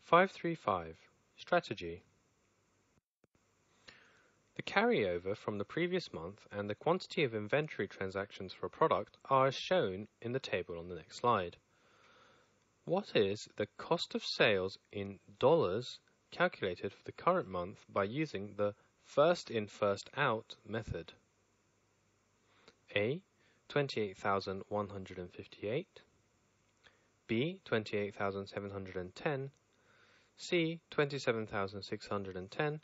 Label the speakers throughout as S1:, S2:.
S1: 535. Strategy. The carryover from the previous month and the quantity of inventory transactions for a product are as shown in the table on the next slide. What is the cost of sales in dollars calculated for the current month by using the first in, first out method? A. 28,158, B. 28,710, C. 27,610,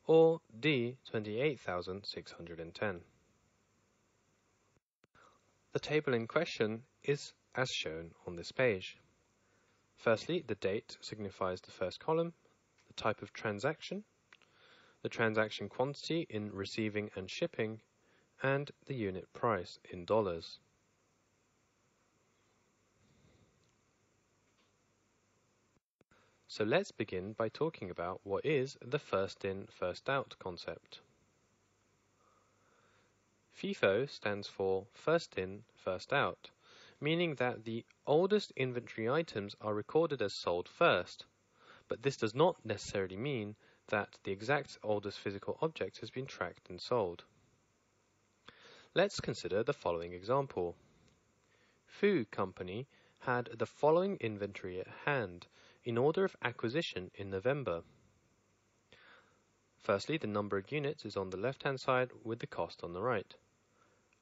S1: or D. 28,610. The table in question is as shown on this page. Firstly, the date signifies the first column, the type of transaction, the transaction quantity in receiving and shipping, and the unit price in dollars. So let's begin by talking about what is the first in, first out concept. FIFO stands for first in, first out, meaning that the oldest inventory items are recorded as sold first, but this does not necessarily mean that the exact oldest physical object has been tracked and sold. Let's consider the following example. Fu Company had the following inventory at hand in order of acquisition in November. Firstly, the number of units is on the left-hand side with the cost on the right.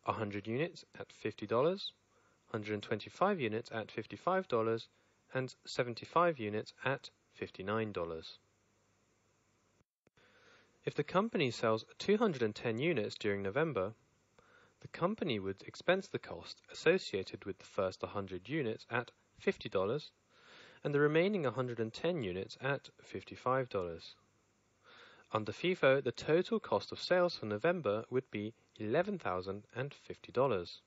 S1: 100 units at $50, 125 units at $55, and 75 units at $59. If the company sells 210 units during November, the company would expense the cost associated with the first 100 units at $50 and the remaining 110 units at $55. Under FIFO, the total cost of sales for November would be $11,050.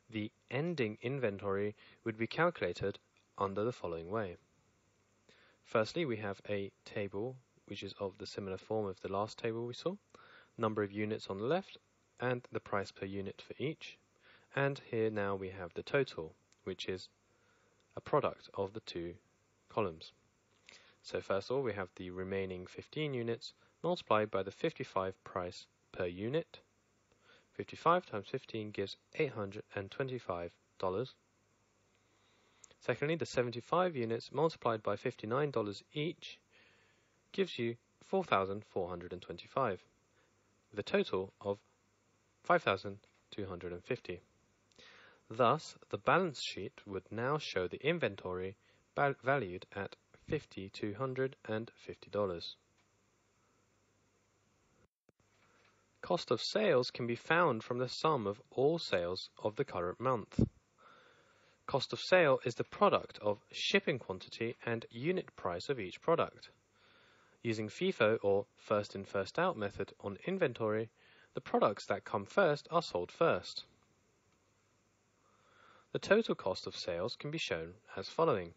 S1: The ending inventory would be calculated under the following way. Firstly, we have a table which is of the similar form of the last table we saw, number of units on the left and the price per unit for each, and here now we have the total, which is a product of the two columns. So first of all, we have the remaining 15 units multiplied by the 55 price per unit. 55 times 15 gives $825. Secondly, the 75 units multiplied by $59 each gives you $4,425, with a total of $5,250. Thus, the balance sheet would now show the inventory valued at $5,250. Cost of sales can be found from the sum of all sales of the current month. Cost of sale is the product of shipping quantity and unit price of each product. Using FIFO or first in, first out method on inventory, the products that come first are sold first. The total cost of sales can be shown as following.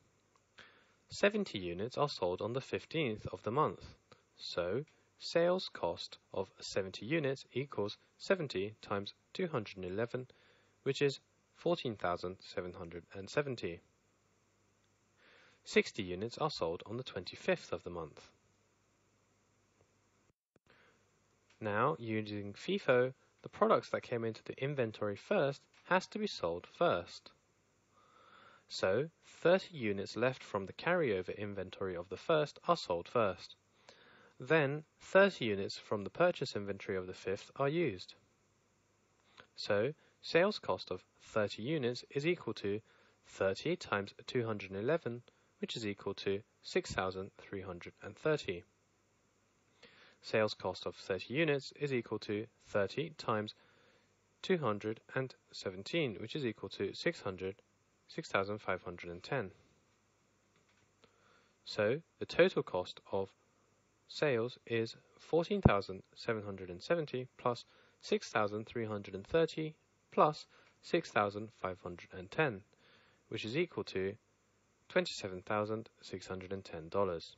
S1: 70 units are sold on the 15th of the month, so sales cost of 70 units equals 70 times 211, which is 14,770. 60 units are sold on the 25th of the month. Now, using FIFO, the products that came into the inventory first has to be sold first. So, 30 units left from the carryover inventory of the first are sold first. Then, 30 units from the purchase inventory of the fifth are used. So, sales cost of 30 units is equal to 30 times 211, which is equal to 6,330. Sales cost of 30 units is equal to 30 times 217, which is equal to 6,510. So, the total cost of sales is 14,770 plus 6,330 plus 6,510, which is equal to $27,610.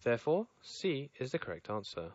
S1: Therefore, C is the correct answer.